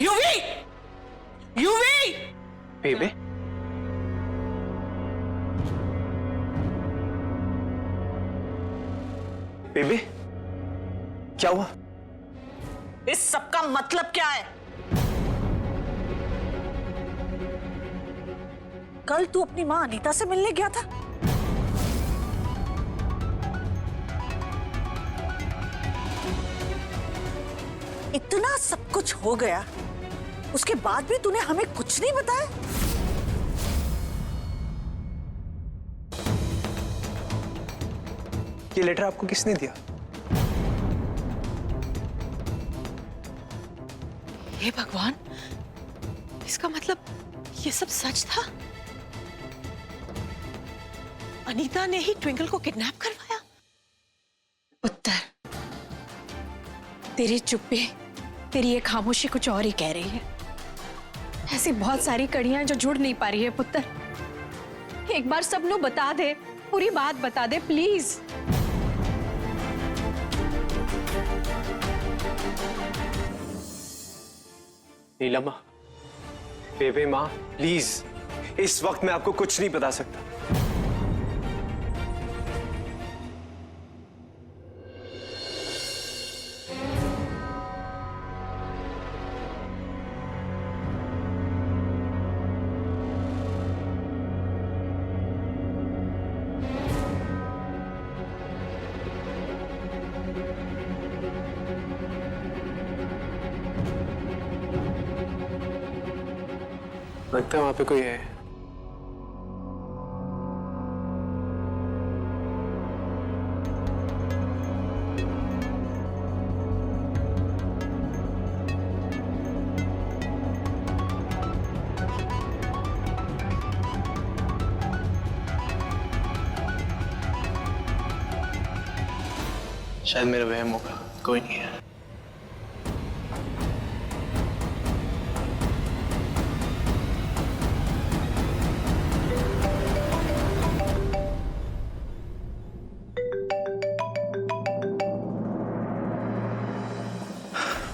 UV, UV, बेबे, बेबे, क्या हुआ? इस सब का मतलब क्या है? कल तू अपनी मां अनीता से मिलने गया था। इतना सब कुछ हो गया, उसके बाद भी तूने हमें कुछ नहीं बताया। ये लेटर आपको किसने दिया? हे भगवान, इसका मतलब ये सब सच था? अनीता ने ही ट्विंकल को किडनैप करवाया? उत्तर, तेरी चुप्पी, तेरी ये खामोशी कुछ और ही कह रही है। ऐसी बहुत सारी कड़ियां हैं जो जुड़ नहीं पा रही है पुत्र। एक बार सब नु बता दे, पूरी बात बता दे प्लीज। नीलम, बेबे माँ, प्लीज, इस वक्त मैं आपको कुछ नहीं बता सकता। लगता है वहां पे कोई है। शायद मेरा वहम होगा, कोई नहीं है।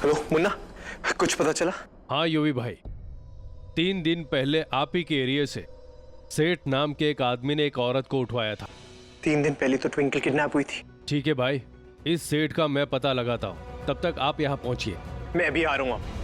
हेलो मुन्ना, कुछ पता चला? हाँ यूवी भाई, 3 दिन पहले आप ही के एरिया से सेठ नाम के एक आदमी ने एक औरत को उठवाया था। 3 दिन पहले तो ट्विंकल किडनैप हुई थी। ठीक है भाई, इस सेठ का मैं पता लगाता हूँ, तब तक आप यहाँ पहुंचिए। मैं अभी आ रहा हूँ।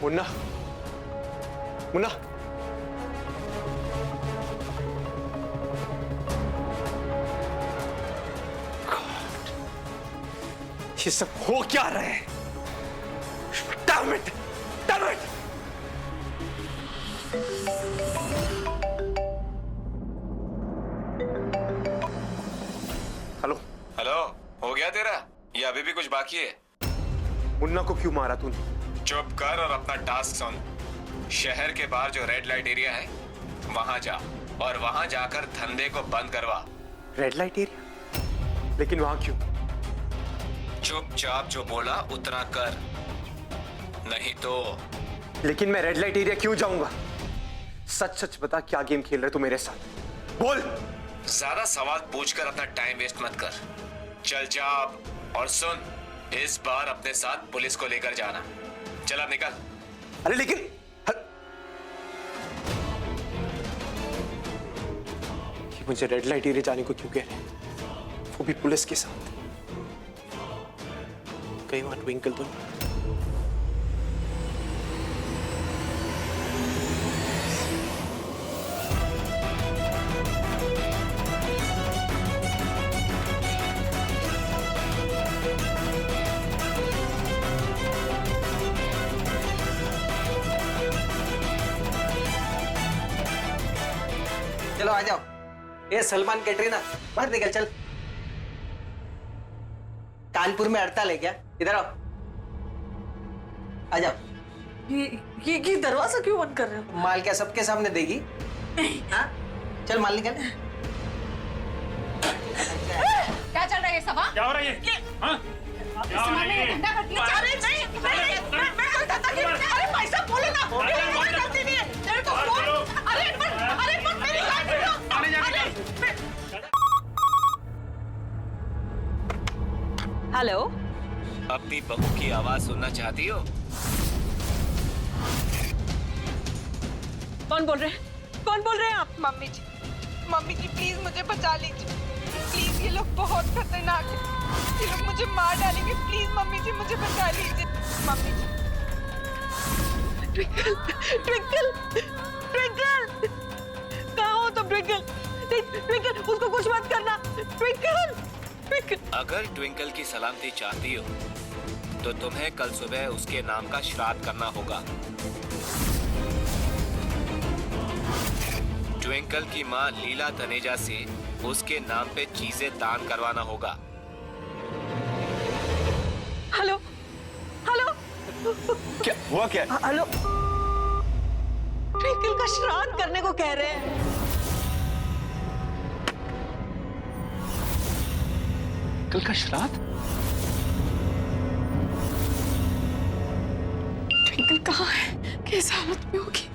मुन्ना, मुन्ना, ये सब हो क्या रहा है? Damn it! Damn it! Hello hello, हो गया तेरा या अभी भी कुछ बाकी है? मुन्ना को क्यों मारा तूने? चुप कर और अपना टास्क सुन। शहर के बाहर जो रेड लाइट एरिया है वहां जा और वहां जाकर धंधे को बंद करवा। Red light area? लेकिन वहां क्यों? चुपचाप जो बोला उतना कर, नहीं तो। लेकिन मैं रेड लाइट एरिया क्यों जाऊंगा? सच सच बता, क्या गेम खेल रहे तू मेरे साथ? बोल। ज्यादा सवाल पूछकर अपना टाइम वेस्ट मत कर। चल जा और सुन, इस बार अपने साथ पुलिस को लेकर जाना। चल अब निकल। अरे लेकिन ये मुझे रेड लाइट एरिया जाने को क्यों कह रहे हैं? वो भी पुलिस के साथ। कहीं वहां ट्विंकल तो नहीं? चलो आ जाओ। ये सलमान कैटरीना बाहर निकल चल। कानपुर में हड़ताल है क्या? इधर आओ, आ जाओ। ये दरवाजा क्यों बंद कर रहे हो? माल क्या सबके सामने देगी? हाँ चल माल निकल। क्या चल रहा है ये सब? हाँ? क्या हो रहा है? हाँ? क्या हो रहा है? अरे नहीं, मैं कोई धंधा नहीं। अरे भाई साहब बोलो ना, मैं कोई गलती नहीं है। मेरे को फोन, अरे मेरी लाइफ लो। हेलो, अपनी बहू की आवाज सुनना चाहती हो? कौन बोल रहे हैं? कौन बोल रहे हैं आप? मम्मी जी प्लीज मुझे बचा लीजिए। प्लीज, ये लोग बहुत खतरनाक हैं। ये लोग मुझे मार डालेंगे। प्लीज मम्मी जी मुझे बचा लीजिए। मम्मी जी। ट्विंकल, कहाँ हो तुम? ट्विंकल, उसको कुछ मत करना। ट्विंकल। अगर ट्विंकल की सलामती चाहती हो तो तुम्हें कल सुबह उसके नाम का श्राद्ध करना होगा। ट्विंकल की माँ लीला तनेजा से उसके नाम पे चीजें दान करवाना होगा। हेलो, क्या हुआ? क्या? हेलो, ट्विंकल का श्राद्ध करने को कह रहे हैं। कल का श्राद्ध? ट्विंकल कहाँ है? किस हालत में होगी?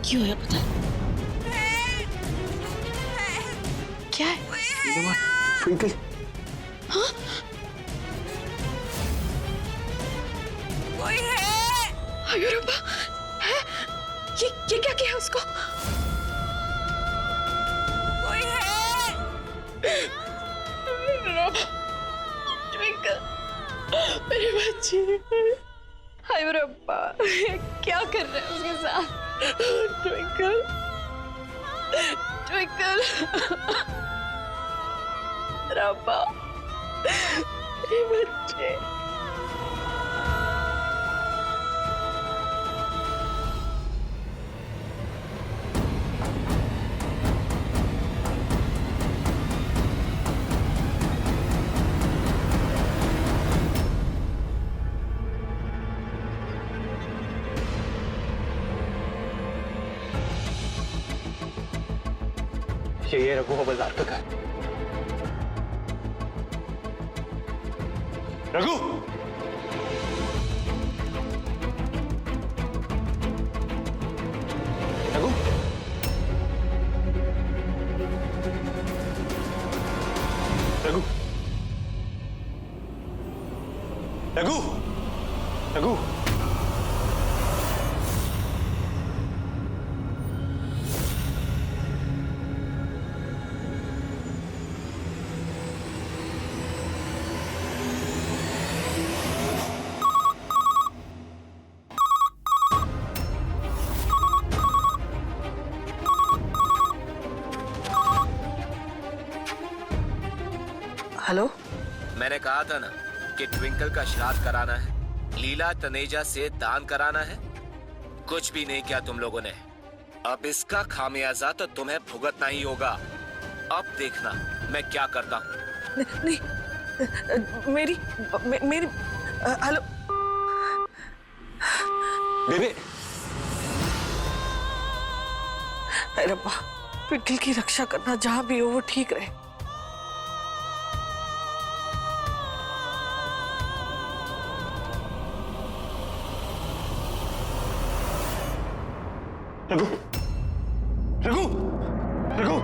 क्यों है पता? क्या है? ट्विंकल। हाँ? कोई है? अयो रब्बा, है? ये क्या किया उसको? कोई है? ट्विंकल, मेरे बच्चे। अयो रब्बा, क्या कर रहे हैं उसके साथ? ट्विंकल, रब्बा, मेरे बच्चे। ये रघु हवलदार का घर। रघु! रघु! रघु! रघु! रघु! हेलो, मैंने कहा था ना कि ट्विंकल का श्राद्ध कराना है, लीला तनेजा से दान कराना है। कुछ भी नहीं किया तुम लोगों ने। अब इसका खामियाजा तो तुम्हें भुगतना ही होगा। अब देखना मैं क्या करता हूँ। नहीं, मेरी हेलो बेबे। अरे रब्बा, ट्विंकल की रक्षा करना, जहां भी हो वो ठीक रहे। Raghu! Raghu! Raghu!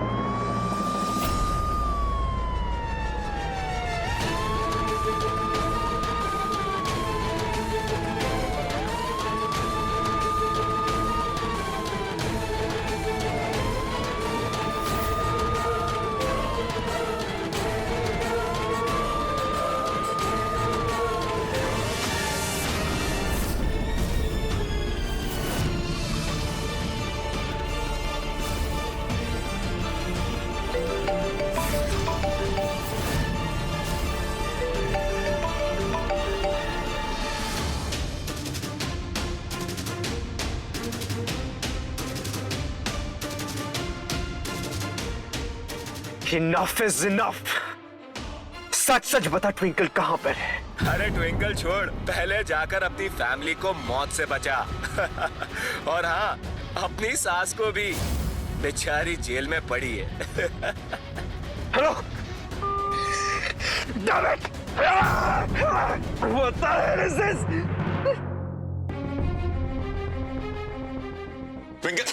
Enough is enough. सच सच बता ट्विंकल कहां पर है? अरे ट्विंकल छोड़, पहले जाकर अपनी फैमिली को मौत से बचा। और हाँ, अपनी सास को भी, बेचारी जेल में पड़ी है। Hello, damn it! What the hell is this? Twinkle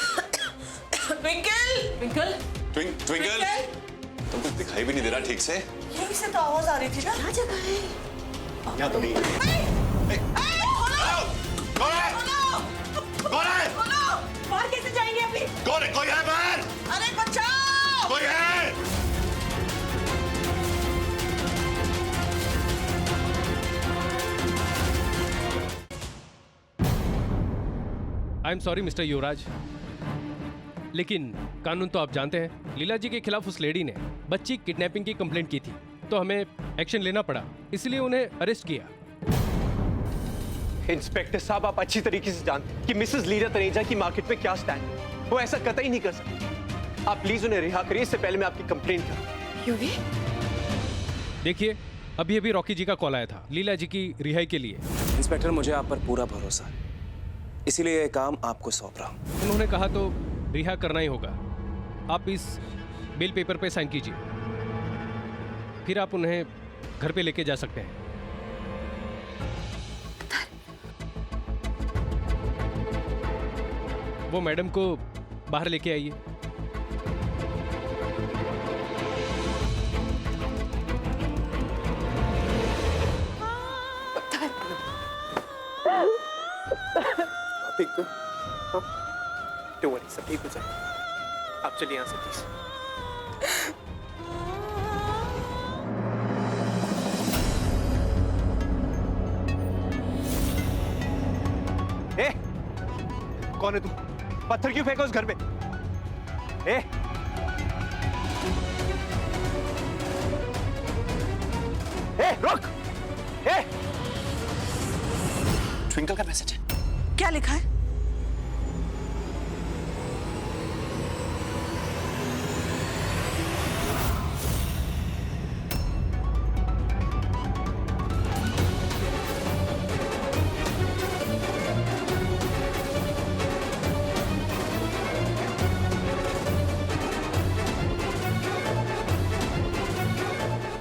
twinkle तुम कुछ दिखाई भी नहीं दे रहा ठीक से। यहीं से तो आवाज आ रही थी ना। क्या जगह है? यहाँ तो नहीं है। कौन है? कौन है? बाहर कैसे जाएंगे अभी? कौन है? कोई है बाहर? अरे बचाओ! कोई है? आई एम सॉरी मिस्टर युवराज, लेकिन कानून तो आप जानते हैं। लीला जी के खिलाफ उस लेडी ने बच्ची किडनैपिंग की कंप्लेंट की थी, तो हमें एक्शन लेना पड़ा, इसलिए उन्हें अरेस्ट किया। इंस्पेक्टर साहब, आप अच्छी तरीके से जानते हैं कि मिसेस लीला तनेजा की मार्केट में क्या स्टैंड है। वो ऐसा कतई नहीं कर सकती। आप प्लीज उन्हें रिहा करिए, इससे पहले मैं आपकी कंप्लेंट करूं। युवी, देखिए, अभी अभी रॉकी जी का कॉल आया था लीला जी की रिहाई के लिए। इंस्पेक्टर, मुझे आप पर पूरा भरोसा है, इसीलिए ये काम आपको सौंप रहा हूँ। उन्होंने कहा तो रिहा करना ही होगा। आप इस बिल पेपर पे साइन कीजिए, फिर आप उन्हें घर पे लेके जा सकते हैं। वो मैडम को बाहर लेके आइए। ठीक तो? डोंट वरी, सब ठीक हो जाएगा। आप चलिए यहाँ से प्लीज। ए, कौन है तू? पत्थर क्यों फेंका उस घर में? ए, रुक! ए, ट्विंकल का मैसेज है। क्या लिखा है?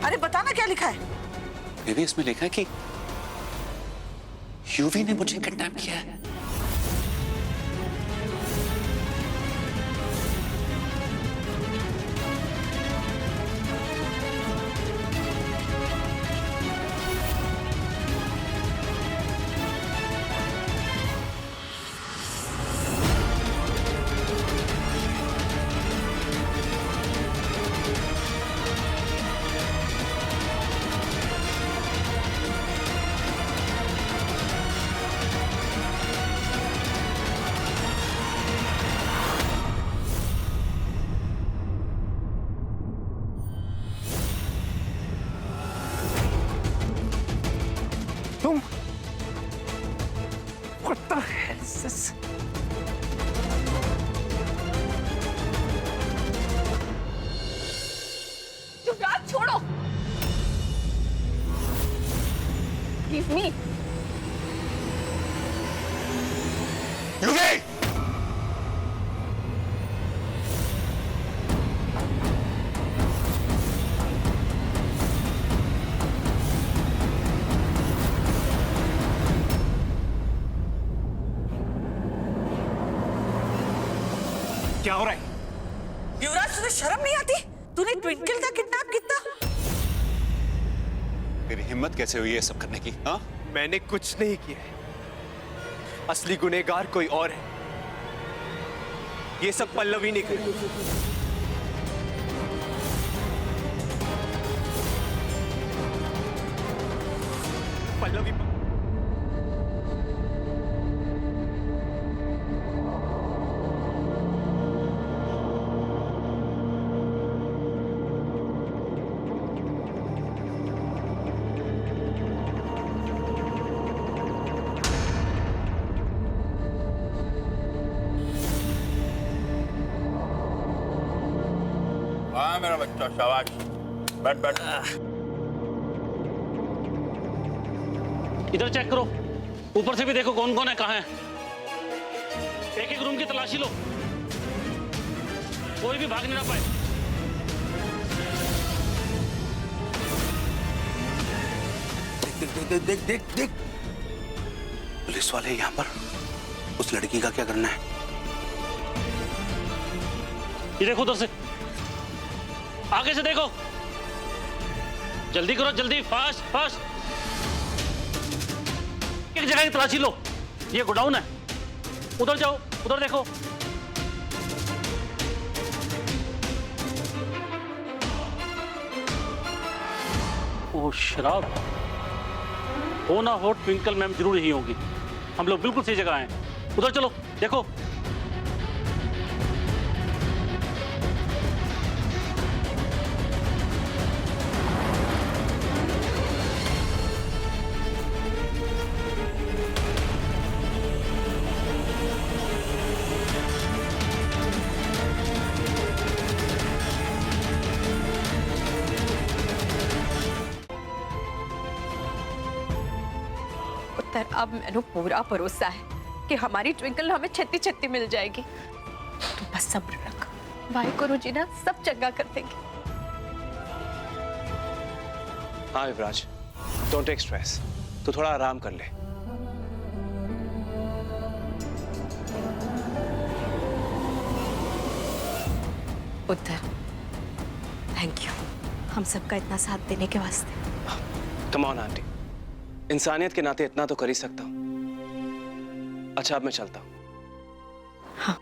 अरे बताना क्या लिखा है? बेबी, इसमें लिखा है कि यूवी ने मुझे किडनैप किया है। तुम? What the hell is this? युवराज छोड़ो! Leave me! यूवी! क्या हो रहा है? युवराज, तुझे शर्म नहीं आती? तूने ट्विंकल का किडनैप किया? तेरी हिम्मत कैसे हुई है सब करने की? हाँ? मैंने कुछ नहीं किया है। असली गुनहगार कोई और है। ये सब पल्लवी ने किया। पल्लवी, हाँ मेरा बच्चा, शाबाश। बैठ बैठ। इधर चेक करो, ऊपर से भी देखो कौन कौन है, कहाँ है। एक एक रूम की तलाशी लो, कोई भी भाग नहीं ना पाए। देख देख देख देख देख देख, पुलिस वाले यहाँ पर। उस लड़की का क्या करना है? ये देखो उधर से, आगे से देखो, जल्दी करो, जल्दी, फास्ट फास्ट। एक जगह की तलाशी लो, ये गोडाउन है। उधर जाओ, उधर देखो। ओ शराब हो ना हो, ट्विंकल मैम जरूर ही होगी। हम लोग बिल्कुल सही जगह आए हैं। उधर चलो, देखो। उत्तर, अब मैंने पूरा भरोसा है कि हमारी ट्विंकल हमें छत्ती छत्ती मिल जाएगी। तू बस सब्र रख, भाई गुरु जी ना सब चंगा कर देंगे। हाँ युवराज, डोंट टेक स्ट्रेस, तू थोड़ा आराम कर ले। उत्तर, थैंक यू हम सबका इतना साथ देने के वास्ते। कम ऑन आंटी, इंसानियत के नाते इतना तो कर ही सकता हूं। अच्छा, अब मैं चलता हूं। हाँ।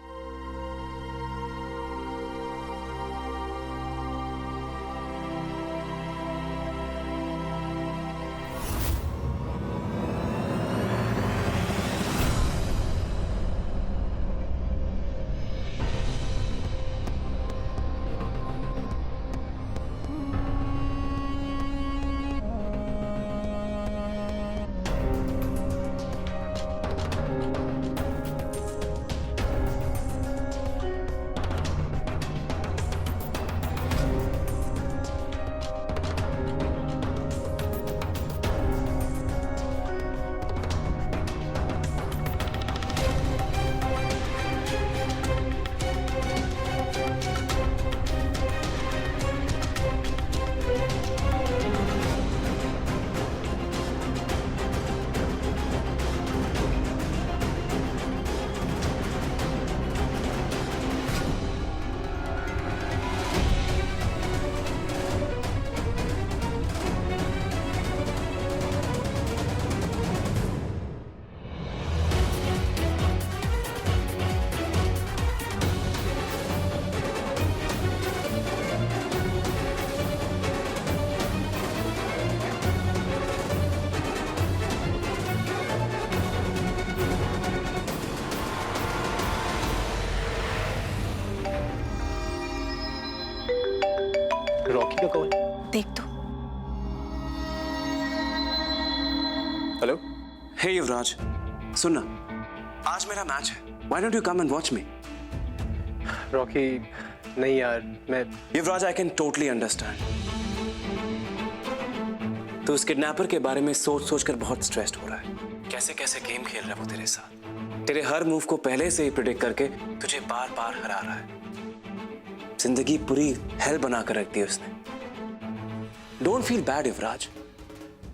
रॉकी का कॉल। देख तो। हेलो। हे युवराज, सुनना, आज मेरा मैच है। Why don't you come and watch me? Rocky, नहीं यार, मैं। युवराज, I can totally understand. तो उस किडनैपर के बारे में सोच सोच कर बहुत स्ट्रेस्ड हो रहा है। कैसे कैसे गेम खेल रहा है वो तेरे साथ। तेरे हर मूव को पहले से ही प्रिडिक्ट करके तुझे बार बार हरा रहा है। जिंदगी पूरी हेल बना कर रख दी उसने। Don't feel bad Yuvraj,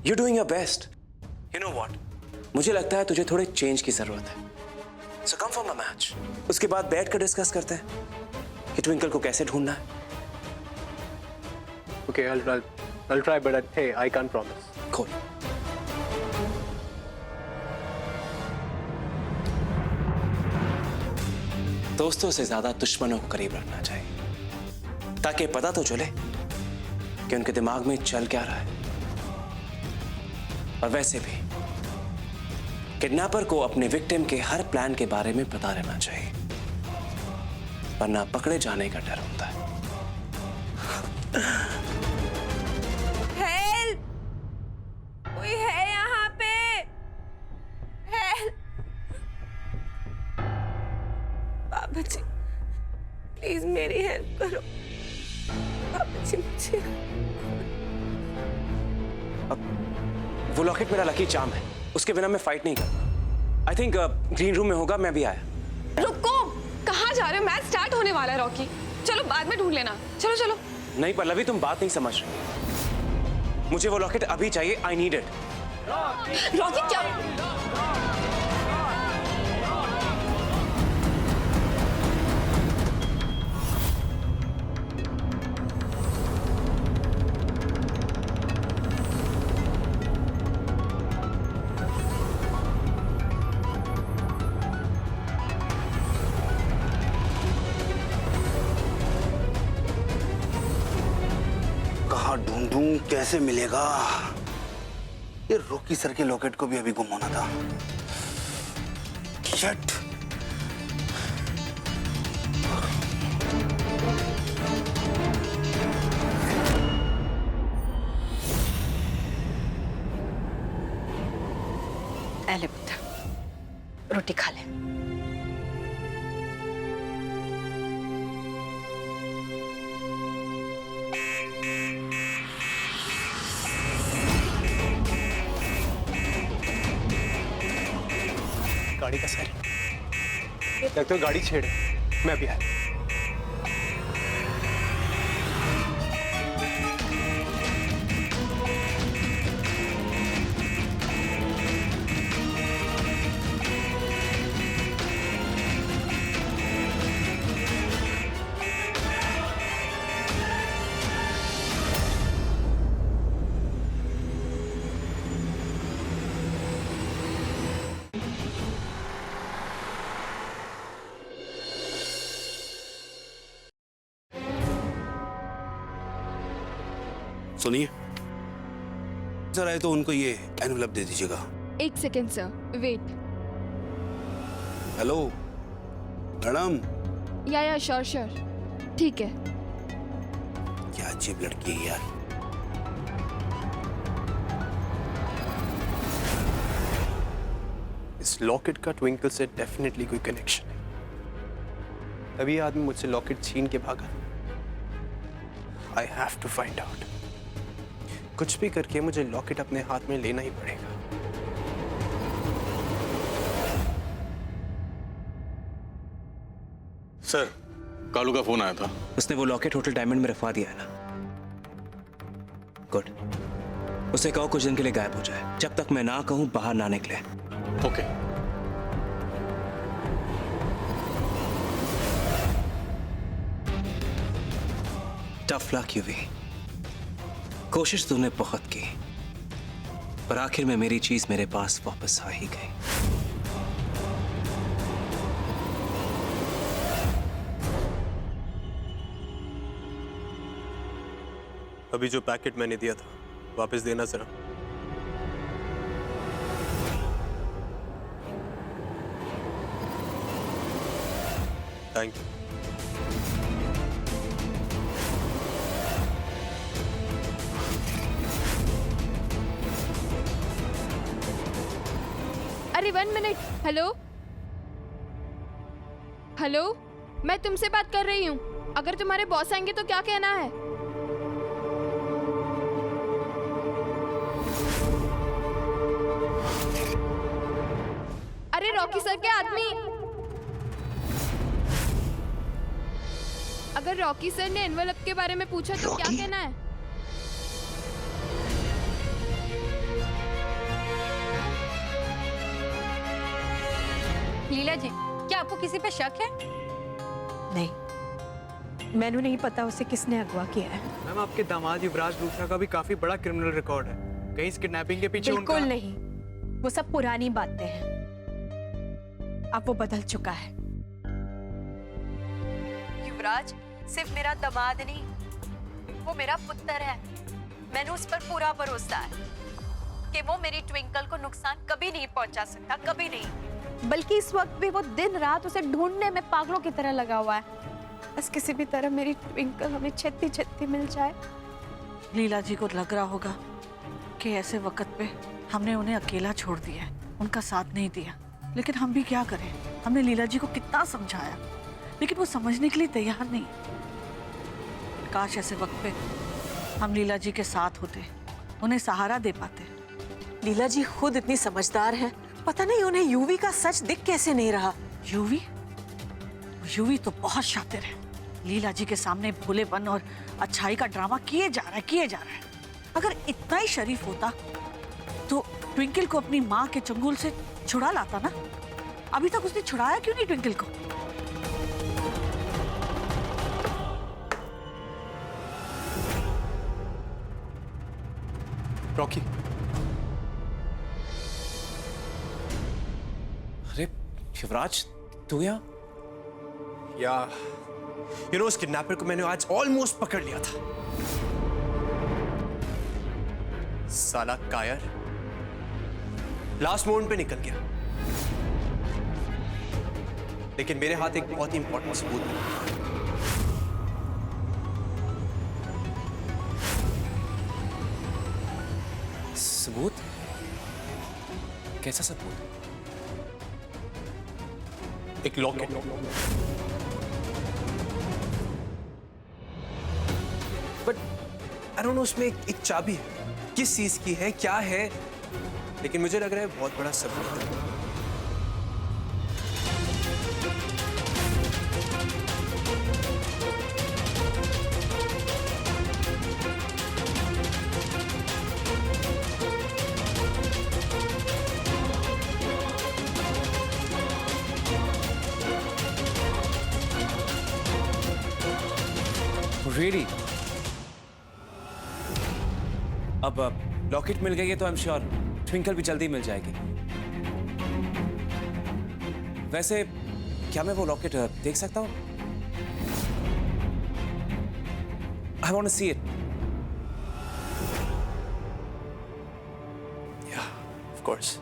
you doing your best. You know what, मुझे लगता है तुझे थोड़े चेंज की जरूरत है। सो कम फॉर माय मैच। उसके बाद बैठ कर डिस्कस करते हैं कि ट्विंकल को कैसे ढूंढना है। Okay, I'll try, but hey, I can't promise. Cool. दोस्तों से ज्यादा दुश्मनों को करीब रखना चाहिए, ताकि पता तो चले कि उनके दिमाग में चल क्या रहा है। और वैसे भी किडनैपर को अपने विक्टिम के हर प्लान के बारे में पता रहना चाहिए, वरना पकड़े जाने का डर होता है। हेल्प! कोई है यहाँ पे? हेल्प! बाबा जी, प्लीज मेरी हेल्प करो। वो लॉकेट मेरा लकी चार्म है, उसके बिना मैं फाइट नहीं करता। आई थिंक ग्रीन रूम में होगा, मैं भी आया। रुको, कहाँ जा रहे हो? मैच स्टार्ट होने वाला है रॉकी। चलो बाद में ढूंढ लेना। चलो चलो। नहीं पल्लवी, तुम बात नहीं समझ रही। मुझे वो लॉकेट अभी चाहिए। I need it. रॉकी क्या? कहाँ ढूंढूं, कैसे मिलेगा? ये रॉकी सर के लॉकेट को भी अभी गुम होना था। शिट। ले पुत्र, रोटी खा ले। गाड़ी का साइड लगता है गाड़ी छेड़े। मैं भी आया। सुनिए, सर आए तो उनको ये एनवेलप दे दीजिएगा। एक second sir, wait. Hello madam. Yeah sure ठीक है। क्या अजीब लड़की है यार। इस लॉकेट का ट्विंकल से डेफिनेटली कोई कनेक्शन है, तभी ये आदमी मुझसे लॉकेट छीन के भागा। I have to find out. कुछ भी करके मुझे लॉकेट अपने हाथ में लेना ही पड़ेगा। सर, कालू का फोन आया था। उसने वो लॉकेट होटल डायमंड में रखवा दिया है ना? गुड। उसे कहो कुछ दिन के लिए गायब हो जाए, जब तक मैं ना कहूं बाहर ना निकले। ओके। Tough luck UV. कोशिश तूने बहुत की, पर आखिर में मेरी चीज मेरे पास वापस आ ही गई। अभी जो पैकेट मैंने दिया था वापस देना जरा। Thank you. अरे 1 मिनट। हेलो हेलो, मैं तुमसे बात कर रही हूँ। अगर तुम्हारे बॉस आएंगे तो क्या कहना है? अरे रॉकी सर के आदमी, अगर रॉकी सर ने एनवेलप के बारे में पूछा तो क्या कहना है? लीला जी, क्या आपको किसी पे शक है? नहीं, मैंने नहीं पता उसे किसने अगवा किया है। मैम, आपके दामाद युवराज लूथरा का भी काफी बड़ा क्रिमिनल रिकॉर्ड है। कहीं इस किडनैपिंग के पीछे बिल्कुल नहीं, वो सब पुरानी बातें हैं। अब वो बदल चुका है। युवराज सिर्फ मेरा दामाद नहीं, वो मेरा पुत्र है। मैंने उस पर पूरा भरोसा है कि वो मेरी ट्विंकल को नुकसान कभी नहीं पहुंचा सकता, कभी नहीं। बल्कि इस वक्त भी वो दिन रात उसे ढूंढने में पागलों की तरह लगा हुआ है। बस किसी भी तरह मेरी ट्विंकल हमें छत्ती छत्ती मिल जाए। लीला जी को लग रहा होगा कि ऐसे वक्त पे हमने उन्हें अकेला छोड़ दिया है, उनका साथ नहीं दिया। लेकिन हम भी क्या करें? हमने लीला जी को कितना समझाया, लेकिन वो समझने के लिए तैयार नहीं। काश ऐसे वक्त पे हम लीला जी के साथ होते, उन्हें सहारा दे पाते। लीला जी खुद इतनी समझदार है, पता नहीं उन्हें यूवी का सच दिख कैसे नहीं रहा। यूवी? यूवी तो बहुत शातिर है। लीला जी के सामने भोलेपन और अच्छाई का ड्रामा किए जा रहा है। अगर इतना ही शरीफ होता तो ट्विंकल को अपनी माँ के चंगुल से छुड़ा लाता ना। अभी तक उसने छुड़ाया क्यों नहीं ट्विंकल को? रॉकी, अरे युवराज, तू यहाँ? उस किडनैपर को मैंने आज ऑलमोस्ट पकड़ लिया था। साला कायर लास्ट मोमेंट पे निकल गया, लेकिन मेरे हाथ एक बहुत ही इंपॉर्टेंट सबूत है। सबूत? कैसा सबूत? एक locket. But I don't know, उसमें एक चाबी है। किस चीज की है, क्या है, लेकिन मुझे लग रहा है बहुत बड़ा सबूत है। Really? अब लॉकेट मिल गई है तो आई एम श्योर ट्विंकल भी जल्दी मिल जाएगी। वैसे क्या मैं वो लॉकेट देख सकता हूँ? I want to see it. Yeah, of course.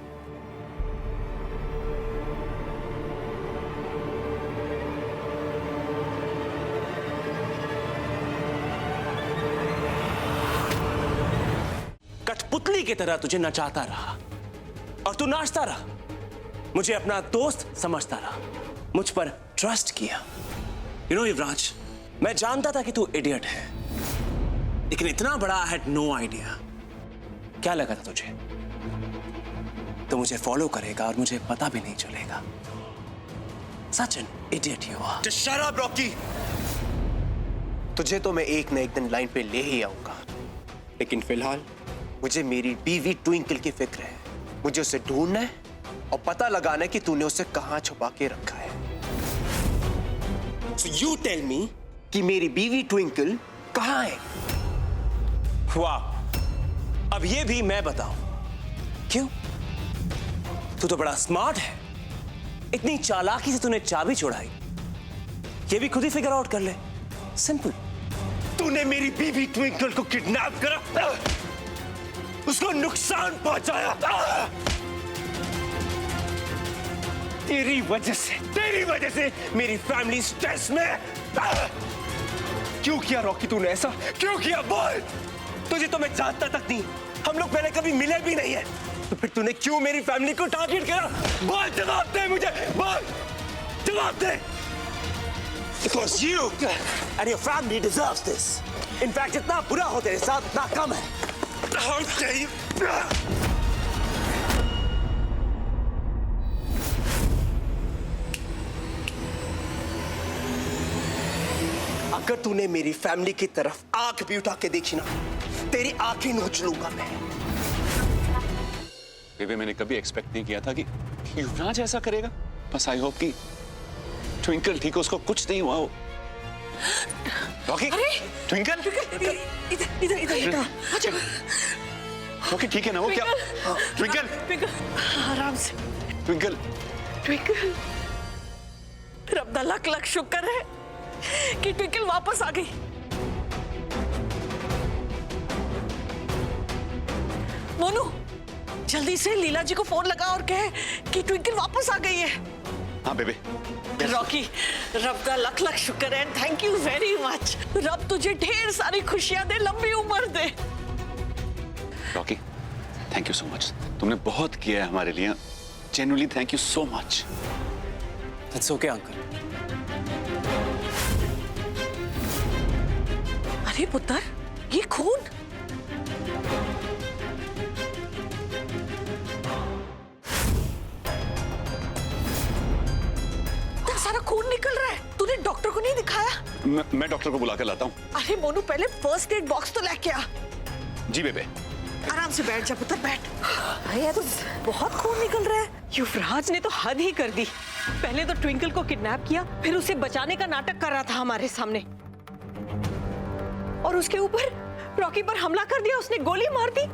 कठपुतली की तरह तुझे नचाता रहा और तू नाचता रहा, मुझे अपना दोस्त समझता रहा, मुझ पर ट्रस्ट किया। यू नो युवराज, मैं जानता था कि तू इडियट है, लेकिन इतना बड़ा आई हैड नो आइडिया। क्या लगा था तुझे तो मुझे फॉलो करेगा और मुझे पता भी नहीं चलेगा। Such an idiot you are. Just shut up, Rocky. तुझे तो मैं एक न एक दिन लाइन पे ले ही आऊंगा, लेकिन फिलहाल मुझे मेरी बीवी ट्विंकल की फिक्र है। मुझे उसे ढूंढना है और पता लगाना है कि तूने उसे कहां छुपा के रखा है। So you tell me कि मेरी बीवी ट्विंकल कहां है? वाह, अब ये भी मैं बताऊं क्यों? तू तो बड़ा स्मार्ट है, इतनी चालाकी से तूने चाबी छुड़ाई, ये भी खुद ही फिगर आउट कर ले। सिंपल। तूने मेरी बीवी ट्विंकल को किडनैप करा, उसको नुकसान पहुंचाया। तेरी वजह से मेरी फैमिली स्ट्रेस में। क्यों किया रॉकी तूने ऐसा? क्यों किया? बोल। तुझे तो मैं जानता तक नहीं, हम लोग पहले कभी मिले भी नहीं है, तो फिर तूने क्यों मेरी फैमिली को टारगेट करा? बोल, जवाब दे मुझे, बोल, जवाब दे। Because you and your family deserves this. In fact, जितना बुरा हो तेरे साथ उतना कम है। How dare you? अगर तूने मेरी फैमिली की तरफ आंख भी उठा के देखी ना, तेरी आंखें नोच लूंगा मैं। बेबे, मैंने कभी एक्सपेक्ट नहीं किया था कि युवराज ऐसा करेगा। बस आई होप कि ट्विंकल ठीक है, उसको कुछ नहीं हुआ। रॉकी, ट्विंकल, इधर रॉकी ठीक है ना? वो क्या? ट्विंकल, आराम से। ट्विंकल, रब दा लख लख शुक्र है कि ट्विंकल वापस आ गई। मोनू, जल्दी से लीला जी को फोन लगा और कहे कि ट्विंकल वापस आ गई है। हाँ बेबे। रॉकी, रब दा लख लख शुक्र है, थैंक यू वेरी मच। रब तुझे ढेर सारी खुशियां दे, लंबी उम्र दे। Rocky, thank you so much. तुमने बहुत किया है हमारे लिए। Genuinely thank you so much. It's okay, uncle. अरे पुत्र, ये खून! इतना सारा खून निकल रहा है। तूने डॉक्टर को नहीं दिखाया? मैं डॉक्टर को बुला कर लाता हूँ। अरे मोनू, पहले फर्स्ट एड बॉक्स तो लेके आ। जी बेबे। आराम से बैठ जा पुत्र, बैठ। अरे तो बहुत खून निकल रहा है। युवराज ने तो हद ही कर दी। पहले तो ट्विंकल को किडनैप किया, फिर उसे बचाने का नाटक कर रहा था हमारे सामने, और उसके ऊपर रॉकी पर हमला कर दिया, उसने गोली मार दी।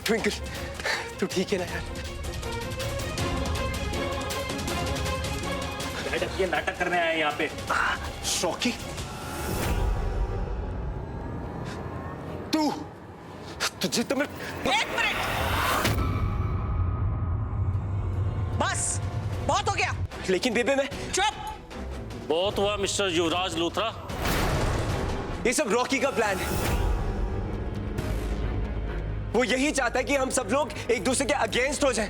ट्विंकल, तू ठीक है ना यार? ये नाटक करने आए यहाँ पे। रॉकी, तुझे तो मैं... एक मिनट, बस बहुत हो गया। लेकिन बेबे मैं... चुप। बहुत हुआ मिस्टर युवराज लूथरा। ये सब रॉकी का प्लान है। वो यही चाहता है कि हम सब लोग एक दूसरे के अगेंस्ट हो जाएं।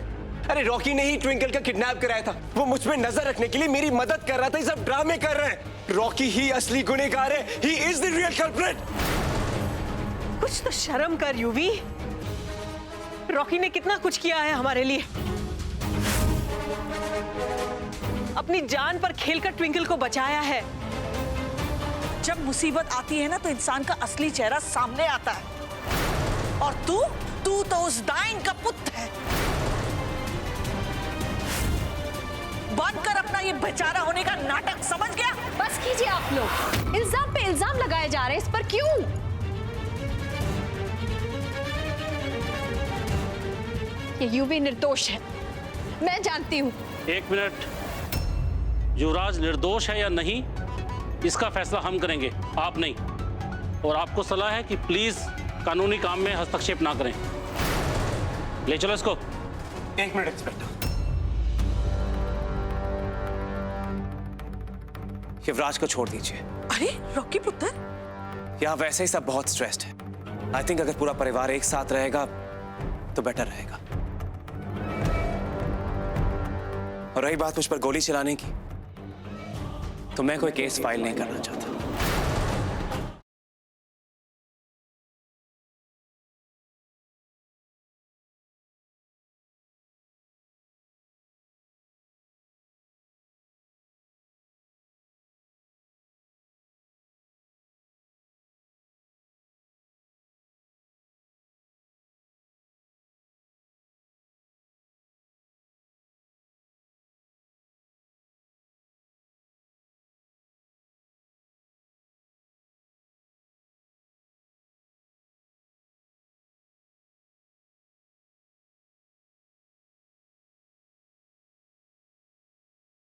अरे रॉकी ने ही ट्विंकल का किडनैप कराया था। वो मुझ पे नजर रखने के लिए मेरी मदद कर रहा था। ये सब ड्रामे कर रहे हैं। रॉकी ही असली गुनहगार है। He is the real culprit। कुछ तो शर्म कर यूवी। रॉकी ने कितना कुछ किया है हमारे लिए। अपनी जान पर खेलकर ट्विंकल को बचाया है। जब मुसीबत आती है ना, तो इंसान का असली चेहरा सामने आता है। और तू तो उस डाइन का पुत्र है। बंद कर अपना ये बेचारा होने का नाटक, समझ गया? बस कीजिए आप लोग। इल्जाम पे इल्जाम लगाए जा रहे हैं, इस पर क्यों? ये यूवी निर्दोष है, मैं जानती हूँ। एक मिनट, युवराज निर्दोष है या नहीं, इसका फैसला हम करेंगे, आप नहीं। और आपको सलाह है कि प्लीज कानूनी काम में हस्तक्षेप ना करें। ले चलो इसको। एक मिनट इंस्पेक्टर। युवराज को छोड़ दीजिए। अरे रॉकी पुत्र, यहाँ वैसे ही सब बहुत स्ट्रेस्ड है। आई थिंक अगर पूरा परिवार एक साथ रहेगा तो बेटर रहेगा। और रही बात मुझ पर गोली चलाने की, तो मैं कोई केस फाइल नहीं करना चाहता।